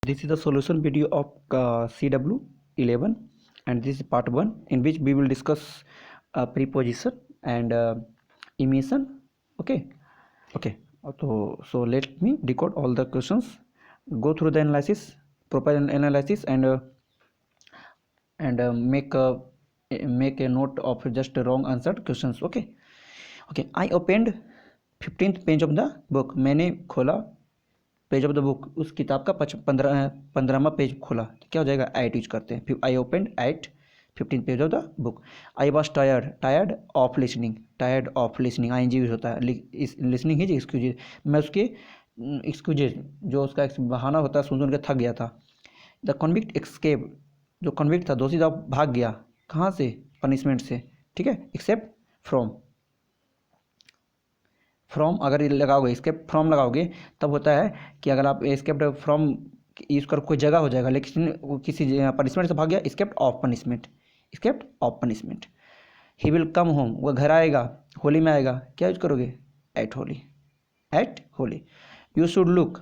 This is the solution video of CW11 and this is part 1 in which we will discuss preposition and emission. Okay. So let me decode all the questions, go through the analysis, proper analysis, and make a note of just wrong answered questions. Okay. I opened 15th page of the book. मैंने खोला page of the book, उस किताब का 15वां page खोला. क्या हो जाएगा? Eight use करते हैं. I opened at 15th page of the book. I was tired of listening. I N G use होता है. Listening is excuses. मैं उसके एक्सक्यूजेज जो उसका बहाना होता है सुन के थक गया था. The convict escape. जो कॉन्विक्ट था दोषी था भाग गया. कहाँ से? पनिशमेंट से. ठीक है. एक्सेप्ट फ्रॉम अगर लगाओगे, एस्केप फ्रॉम लगाओगे तब होता है कि अगर आप एस्केप्ड फ्रॉम यूज कर कोई जगह हो जाएगा, लेकिन किसी पनिशमेंट से भाग गया, escaped of punishment. He will come home. वह घर आएगा, होली में आएगा. क्या यूज करोगे? At Holi. You should look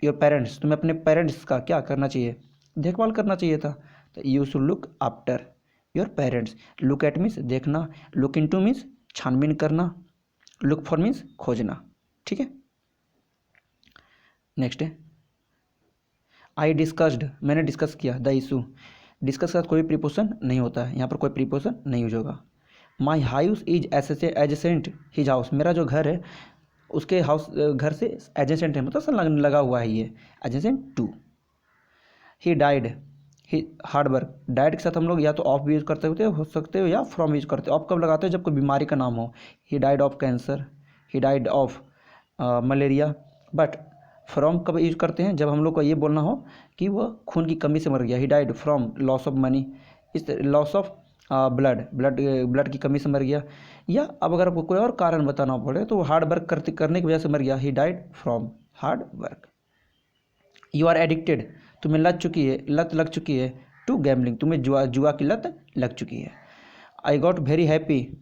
your parents. तुम्हें अपने पेरेंट्स का क्या करना चाहिए? देखभाल करना चाहिए था. तो you should look after your parents. Look at means देखना, लुक इनटू मीन्स छानबीन करना, लुक फॉर मीन्स खोजना. ठीक है. नेक्स्ट है आई डिस्कस्ड. मैंने डिस्कस किया. The issue. डिस्कस का कोई प्रीपोजिशन नहीं होता है, यहाँ पर कोई प्रीपोजिशन नहीं यूज होगा. My house is adjacent his house. मेरा जो घर है उसके घर से एडजेसेंट है, मतलब लगा हुआ है ये, adjacent to. He died. Hard work. Diet के साथ हम लोग या तो ऑफ भी यूज करते हो सकते हो या फ्रॉम यूज करते हो. ऑफ कब लगाते हो? जब कोई बीमारी का नाम हो. He died of cancer, he died of malaria. But from कब यूज करते हैं? जब हम लोग को ये बोलना हो कि वह खून की कमी से मर गया. He died from loss of money. इस लॉस ऑफ ब्लड की कमी से मर गया. या अब अगर आपको कोई और कारण बताना पड़े तो हार्ड वर्क करने की वजह से मर गया. He died from hard work. You are addicted. तुम्हें लत लग चुकी है टू गैम्बलिंग. तुम्हें जुआ की लत लग चुकी है. I got very happy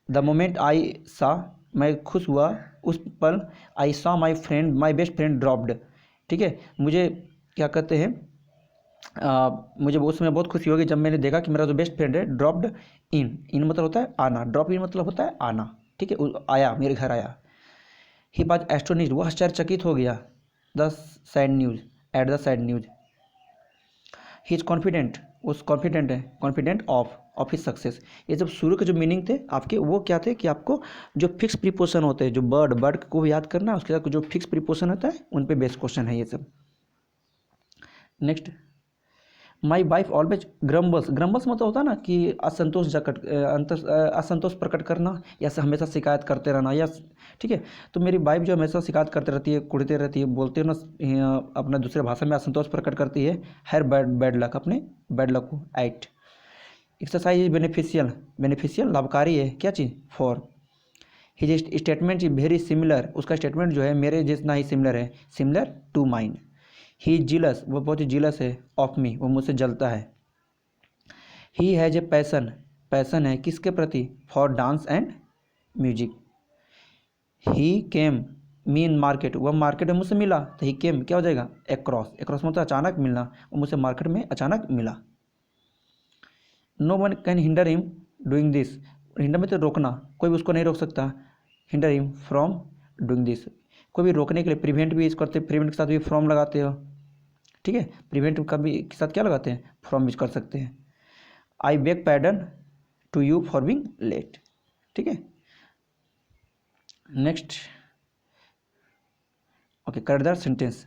the moment I सा. मैं खुश हुआ उस पल. आई सा माई बेस्ट फ्रेंड ड्रॉप्ड. ठीक है. मुझे क्या कहते हैं, मुझे उस समय बहुत खुशी होगी जब मैंने देखा कि मेरा जो बेस्ट फ्रेंड है ड्रॉप्ड इन मतलब होता है आना. ड्रॉप इन मतलब होता है आना. ठीक है. आया, मेरे घर आया. He was astonished. वह आश्चर्यचकित हो गया. The sad news. At the sad news. He is confident. उस कॉन्फिडेंट है, कॉन्फिडेंट ऑफ हिज सक्सेस. ये जब शुरू के जो मीनिंग थे आपके वो क्या थे कि आपको जो फिक्स प्रीपोजिशन होते हैं, जो बर्ड को भी याद करना है, उसके साथ जो फिक्स प्रीपोजिशन होता है उन पे बेस्ड क्वेश्चन है ये सब. Next. My wife always grumbles. मतलब होता है ना कि असंतोष प्रकट करना या हमेशा शिकायत करते रहना. या ठीक है. तो मेरी वाइफ जो हमेशा शिकायत करते रहती है, कुड़ते रहती है, बोलते हो ना अपना दूसरे भाषा में असंतोष प्रकट करती है. हर बैड लक, अपने बैड लक को. एट. एक्सरसाइज बेनिफिशियल लाभकारी है. क्या चीज़? For. His statement is very similar. उसका स्टेटमेंट जो है मेरे जितना ही सिमिलर है. Similar to mine. He jealous. वो बहुत ही जिलस है. Of me. वो मुझसे जलता है. ही हैज़ ए पैसन है किसके प्रति? For dance and music. He came me in market. वह मार्केट में मुझसे मिला. तो ही केम क्या हो जाएगा? एक्रॉस मतलब अचानक मिलना. वो मुझसे मार्केट में अचानक मिला. No one can hinder him doing this. Hinder में तो रोकना, कोई भी उसको नहीं रोक सकता. Hinder him from doing this. कोई भी रोकने के लिए प्रिवेंट भी यूज करते हैं. प्रिवेंट के साथ भी फ्रॉम लगाते हो. ठीक है. प्रिवेंट का भी के साथ क्या लगाते हैं? फ्रॉम यूज कर सकते हैं. I beg pardon to you for being late. ठीक है. Next. Okay. Correct the sentence.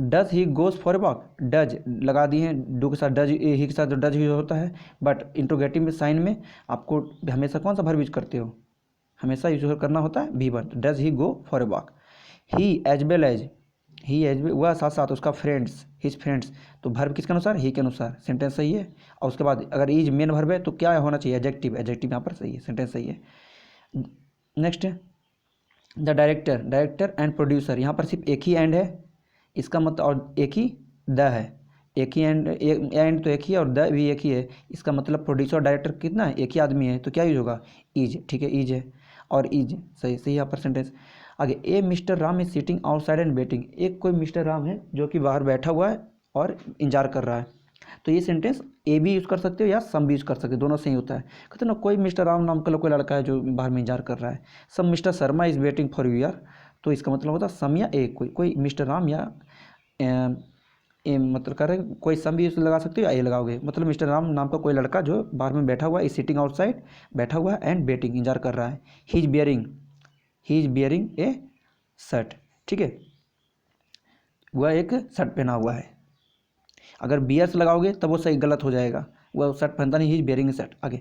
Does he goes for a walk. Does लगा दिए हैं. डू के साथ डज, ही के साथ जो डज यूज होता है. बट इंट्रोगेटिव साइन में आपको हमेशा कौन सा वर्ब यूज करते हो? हमेशा यूज करना होता है V1. Does he go for a walk. He as well as. वह साथ साथ उसका हिज फ्रेंड्स. तो वर्ब किसके अनुसार? ही के अनुसार. सेंटेंस सही है. और उसके बाद अगर इज मेन वर्ब है तो क्या होना चाहिए? एडजेक्टिव यहाँ पर सही है. सेंटेंस सही है. नेक्स्ट है द डायरेक्टर एंड प्रोड्यूसर. यहाँ पर सिर्फ एक ही एंड है. इसका मतलब और एक ही द है. एक ही एंड तो एक ही और द भी एक ही है. इसका मतलब प्रोड्यूसर और डायरेक्टर कितना है? एक ही आदमी है. तो क्या यूज होगा? इज. ठीक है. इज है और इज सही यहाँ पर सेंटेंस. आगे a mister Ram is sitting outside and waiting, एक कोई मिस्टर राम है जो कि बाहर बैठा हुआ है और इंतजार कर रहा है। तो ये सेंटेंस ए भी यूज़ कर सकते हो या सम भी यूज़ कर सकते हो, दोनों से ही होता है। कहते हैं ना कोई मिस्टर राम नाम का कोई लड़का है जो बाहर में इंतजार कर रहा है, some mister Sharma is waiting for you यार, तो इसका मतलब होता है सम या ए, कोई मिस्टर राम या ए, मतलब कर रहे कोई सम भी यूज़ लगा सकते हो या ए लगाओगे, मतलब मिस्टर राम नाम का कोई लड़का जो बाहर में बैठा हुआ है, इज सिटिंग आउटसाइड, बैठा हुआ है, एंड वेटिंग इंतजार कर रहा है, ही इज बियरिंग ए शर्ट, ठीक है, वह एक शर्ट पहना हुआ है। अगर बियर्स लगाओगे तब वो सही गलत हो जाएगा, वह शर्ट पहनता नहीं, he is bearing a shirt. आगे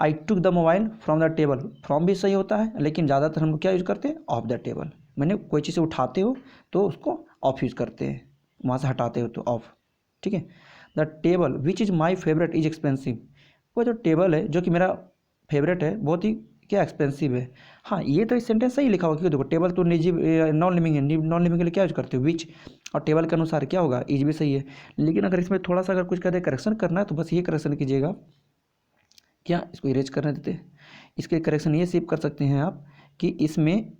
I took the mobile from the table, from भी सही होता है, लेकिन ज़्यादातर हम लोग क्या यूज़ करते हैं, ऑफ द टेबल, मैंने कोई चीज़ उठाते हो तो उसको ऑफ यूज़ करते हैं, वहाँ से हटाते हो तो ऑफ, ठीक है। The table which is my favourite is expensive, वो जो टेबल है जो कि मेरा फेवरेट है बहुत ही क्या एक्सपेंसिव है। हाँ ये तो इस सेंटेंस सही लिखा होगा, क्योंकि देखो टेबल तो निजी नॉन लिविंग है, नॉन लिविंग के लिए क्या यूज करते हो विच, और टेबल के अनुसार क्या होगा इज भी सही है। लेकिन अगर इसमें थोड़ा सा अगर कुछ कहते करेक्शन करना है तो बस ये करेक्शन कीजिएगा, क्या इसको इरेज करने देते, इसके करेक्शन ये सेव कर सकते हैं आप कि इसमें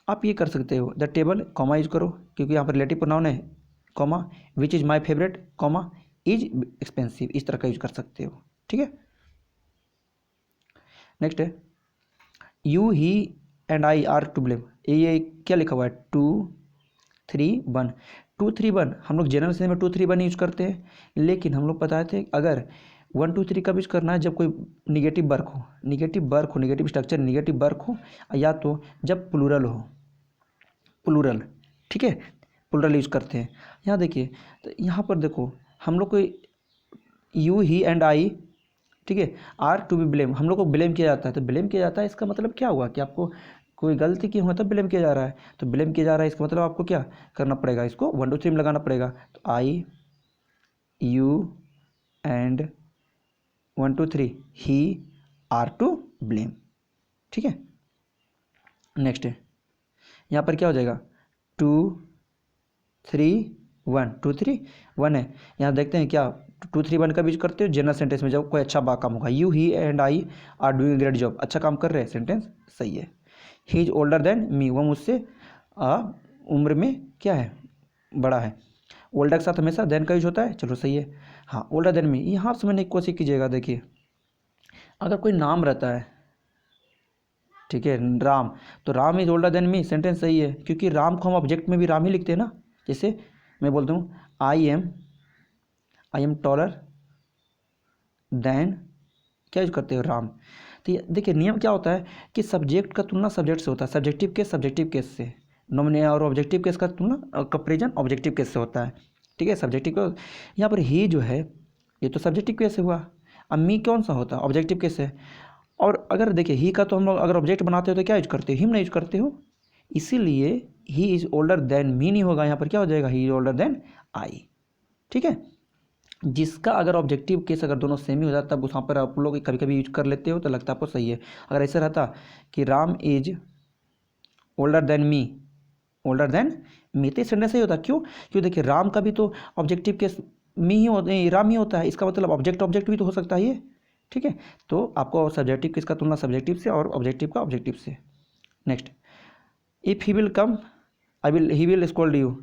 आप ये कर सकते हो द टेबल कॉमा यूज करो, क्योंकि यहाँ पर रिलेटिव प्रोनाउन है, comma which is my favourite, comma is expensive, इस तरह का यूज कर सकते हो, ठीक है। नेक्स्ट है you he and I are to blame, ये क्या लिखा हुआ है 2 3 1, 2 3 1 हम लोग जनरल सेंस में 2 3 1 यूज करते हैं, लेकिन हम लोग बताए थे अगर 1 2 3 कब यूज करना है, जब कोई निगेटिव वर्क हो, निगेटिव स्ट्रक्चर निगेटिव वर्क हो, या तो जब प्लूरल हो, प्लूरल, ठीक है, प्लूरल यूज करते हैं। यहाँ देखिए तो यहाँ पर देखो हम लोग को यू ही एंड आई, ठीक है, आर टू बी ब्लेम, हम लोग को ब्लेम किया जाता है, तो ब्लेम किया जाता है इसका मतलब क्या हुआ कि आपको कोई गलती की हुआ तब ब्लेम किया जा रहा है, तो ब्लेम किया जा रहा है इसका मतलब आपको क्या करना पड़ेगा, इसको 1 2 3 में लगाना पड़ेगा, तो I you and 1 2 3 he are to blame, ठीक है। नेक्स्ट है यहाँ पर क्या हो जाएगा 2 3 1, 2 3 1 है, यहाँ देखते हैं क्या 2 3 1 का यूज करते हो जनरल सेंटेंस में जब कोई अच्छा काम होगा, you he and I are doing great job, अच्छा काम कर रहे हैं, सेंटेंस सही है। ही इज ओल्डर देन मी, वो मुझसे उम्र में क्या है बड़ा है, ओल्डर के साथ हमेशा देन का यूज होता है, चलो सही है। हाँ ओल्डर देन मी, यहाँ समझने की कोशिश कीजिएगा, देखिए अगर कोई नाम रहता है, ठीक है राम, तो Ram is older than me, sentence सही है, क्योंकि राम को हम ऑब्जेक्ट में भी राम ही लिखते हैं ना, जैसे मैं बोलता हूँ आई एम टॉलर देन, क्या यूज करते हो राम। तो ये देखिए नियम क्या होता है कि सब्जेक्ट का तुलना सब्जेक्ट से होता है, सब्जेक्टिव केस से, नॉमिनेट और ऑब्जेक्टिव केस का तुलना कंपेरिजन ऑब्जेक्टिव केस से होता है, ठीक है। सब्जेक्टिव को यहाँ पर ही जो है ये तो सब्जेक्टिव केस से हुआ, अब मी कौन सा होता है ऑब्जेक्टिव केस है, और अगर देखिए ही का तो हम लोग अगर ऑब्जेक्ट बनाते हो तो क्या यूज करते हो, हिम नहीं यूज करते हो, इसीलिए he is older than me नहीं होगा, यहाँ पर क्या हो जाएगा he is older than I, ठीक है। जिसका अगर ऑब्जेक्टिव केस अगर दोनों सेम ही हो जाता है तब वहाँ पर आप लोग कभी कभी यूज कर लेते हो तो लगता है आपको सही है। अगर ऐसा रहता कि राम इज ओल्डर देन मी तो सेंटेंस सही होता, क्यों देखिए राम का भी तो ऑब्जेक्टिव केस मी ही राम ही होता है, इसका मतलब ऑब्जेक्ट भी तो हो सकता है ये, ठीक है। तो आपको सब्जेक्टिव किसका तुलना सब्जेक्टिव से और ऑब्जेक्टिव का ऑब्जेक्टिव से। Next if he will come he will scold you,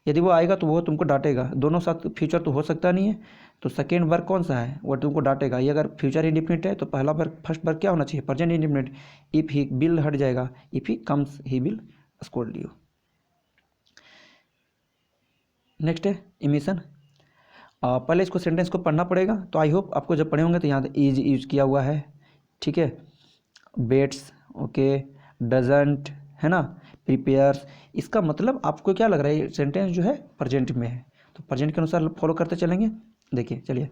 यदि वो आएगा तो वो तुमको डांटेगा, दोनों साथ फ्यूचर तो हो सकता नहीं है, तो सेकेंड वर्ग कौन सा है वो तुमको डांटेगा, ये अगर फ्यूचर इंडिफिनिट है तो पहला वर्ग फर्स्ट वर्ग क्या होना चाहिए present indefinite, if he will हट जाएगा, if he comes he will scold you. Next है इमिशन, पहले इसको सेंटेंस को पढ़ना पड़ेगा, तो आई होप आपको जब पढ़े होंगे तो यहाँ इज यूज किया हुआ है, ठीक है, बेट्स ओके, डजंट है ना, प्रिपेयर्स, इसका मतलब आपको क्या लग रहा है सेंटेंस जो है प्रेजेंट में है, तो प्रेजेंट के अनुसार फॉलो करते चलेंगे। देखिए चलिए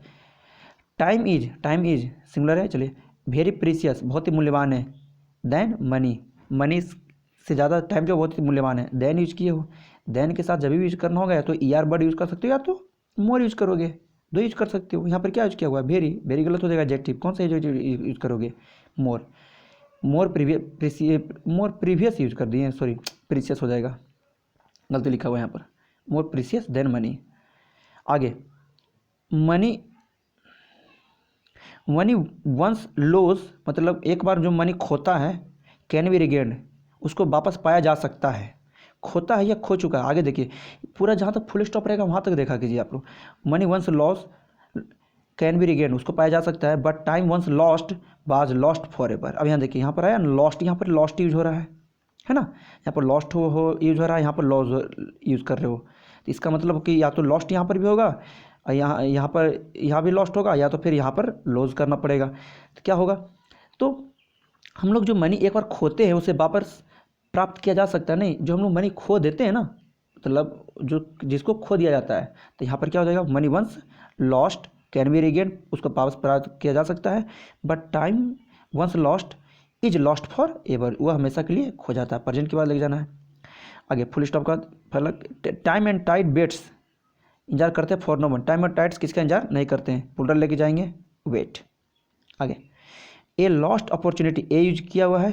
टाइम इज सिंगुलर है, चलिए वेरी प्रीसियस बहुत ही मूल्यवान है, देन मनी से ज़्यादा टाइम जो बहुत ही मूल्यवान है, देन यूज किए हो, देन के साथ जब भी यूज करना होगा या तो ई आर वर्ड यूज कर सकते हो या तो मोर यूज करोगे, दो यूज कर सकते हो। यहाँ पर क्या यूज किया हुआ है वेरी गलत हो जाएगा, एडजेक्टिव कौन सा यूज करोगे मोर प्रीवियस यूज कर दिए, सॉरी प्रीसियस हो जाएगा, गलती लिखा हुआ है यहाँ पर, मोर प्रीसियस देन मनी। आगे मनी वंस लोज, मतलब एक बार जो मनी खोता है, कैन बी रिगेन्ड, उसको वापस पाया जा सकता है, खोता है या खो चुका है। आगे देखिए पूरा जहाँ तक फुल स्टॉप रहेगा वहाँ तक देखा कीजिए आप लोग। Money once loss can be regain, उसको पाया जा सकता है, but time once lost was lost forever. अब यहाँ देखिए यहाँ पर आया लॉस्ट, यहाँ पर लॉस्ट यूज हो रहा है ना, यहाँ पर लॉस्ट हो यूज हो रहा है, यहाँ पर लॉस यूज़ कर रहे हो, तो इसका मतलब कि या तो लॉस्ट यहाँ पर भी होगा, यहाँ पर यहाँ भी लॉस्ट होगा, या तो फिर यहाँ पर लॉस करना पड़ेगा। तो क्या होगा, तो हम लोग जो मनी एक बार खोते हैं उसे वापस प्राप्त किया जा सकता है नहीं, जो हम लोग मनी खो देते हैं ना, मतलब जो जिसको खो दिया जाता है, तो यहाँ पर क्या हो जाएगा, money once lost can be regain, उसको वापस प्राप्त किया जा सकता है, but time once lost is lost forever, वह हमेशा के लिए खो जाता है। प्रेजेंट के बाद लेके जाना है। आगे फुल स्टॉप का फलक, टाइम एंड टाइड वेट्स, इंतजार करते हैं फॉर नो वन, टाइम और टाइड्स किसका इंतजार नहीं करते हैं, पुलर लेके जाएंगे वेट। आगे a lost opportunity, A use किया हुआ है,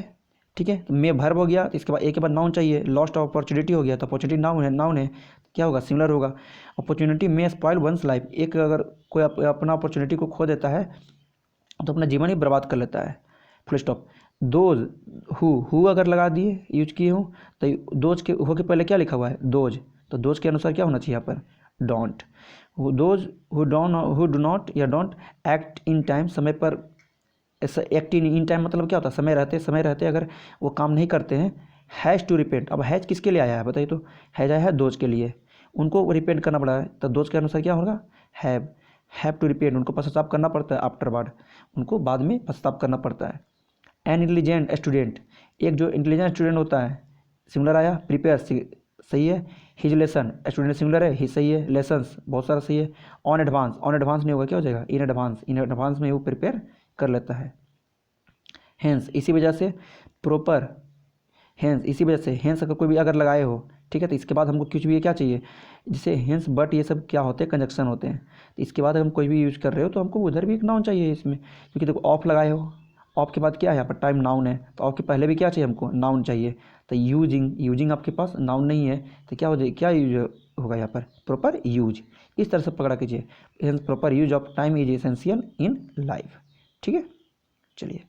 ठीक है, तो मे वर्ब हो गया, तो इसके बाद ए के बाद नाउन चाहिए, लॉस्ट अपॉर्चुनिटी हो गया, तो अपॉर्चुनिटी नाउन है, क्या होगा, सिमिलर होगा। अपॉर्चुनिटी में स्पॉइल वंस लाइफ, एक अगर कोई अपना अपॉर्चुनिटी को खो देता है तो अपना जीवन ही बर्बाद कर लेता है। Full stop. दोज हु अगर लगा दिए यूज किए हूँ, तो दोज के हो के पहले क्या लिखा हुआ है, दोज, तो दोज के अनुसार क्या होना चाहिए यहाँ पर, don't. Those who do not या डोंट एक्ट इन टाइम, समय पर एक्ट इन टाइम मतलब क्या होता है, समय रहते अगर वो काम नहीं करते हैं। हैज़ टू रिपेंट, अब हैज़ किसके लिए आया है बताइए, तो हैज़ आया है दोज के लिए, उनको रिपेंट करना पड़ा है, तो दोज के अनुसार क्या होगा, हैव टू रिपेंट, उनको पश्चाताप करना पड़ता है, आफ्टरवर्ड, उनको बाद में पश्चाताप करना पड़ता है। एन इंटेलिजेंट स्टूडेंट, एक जो इंटेलिजेंट स्टूडेंट होता है, सिमिलर आया, प्रिपेयर सही है, हिज लेसन, स्टूडेंट सिमिलर है, ही सही है, लेसन्स बहुत सारा सही है। ऑन एडवांस नहीं होगा, क्या हो जाएगा, इन एडवांस में वो प्रिपेयर कर लेता है। हेंस, इसी वजह से प्रॉपर, हेंस इसी वजह से, हेंस अगर कोई भी अगर लगाए हो, ठीक है, तो इसके बाद हमको कुछ भी क्या चाहिए, जैसे हेंस बट ये सब क्या होते हैं, कंजक्शन होते हैं, तो इसके बाद अगर हम कोई भी यूज़ कर रहे हो तो हमको उधर भी एक नाउन चाहिए इसमें, क्योंकि देखो ऑफ लगाए हो, ऑफ के बाद क्या है यहाँ पर, टाइम नाउन है, तो ऑफ के पहले भी क्या चाहिए हमको, नाउन चाहिए, तो यूजिंग आपके पास नाउन नहीं है, तो क्या हो जाए, क्या यूज होगा यहाँ पर, प्रॉपर यूज। इस तरह से पकड़ा कीजिए, hence proper use of time is essential in life. ठीक है, चलिए।